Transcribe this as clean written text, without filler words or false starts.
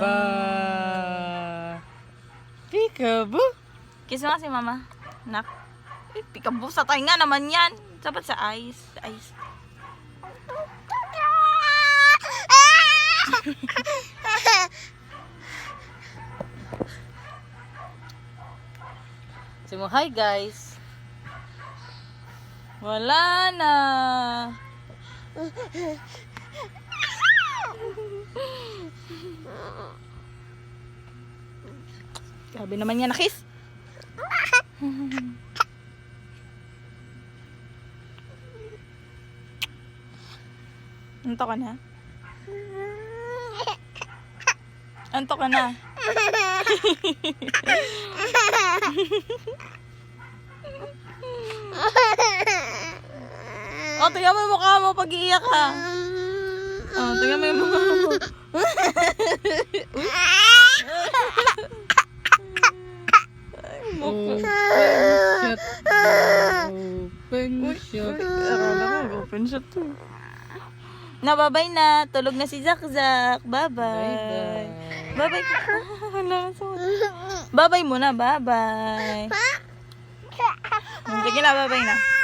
Ba. Peekaboo. Kiss mo nga si mama. Nak. Peekaboo sa tayo nga naman yan. Dapat sa eyes. Sa eyes. Sabi mo, hi guys. Wala na. Grabe naman yan, nakis. Anto ka na? Anto ka na? Oh, tingnan mo yung mukha mo pag iiyak ka. Oh, tingnan mo yung mukha mo. Shut. Open shut. Akala ko, open shot to. Nababay na. Tulog na si Zakzak. Bye-bye. Bye-bye. Wala na sa Bye-bye muna. Bye-bye. Sige na, bye-bye na.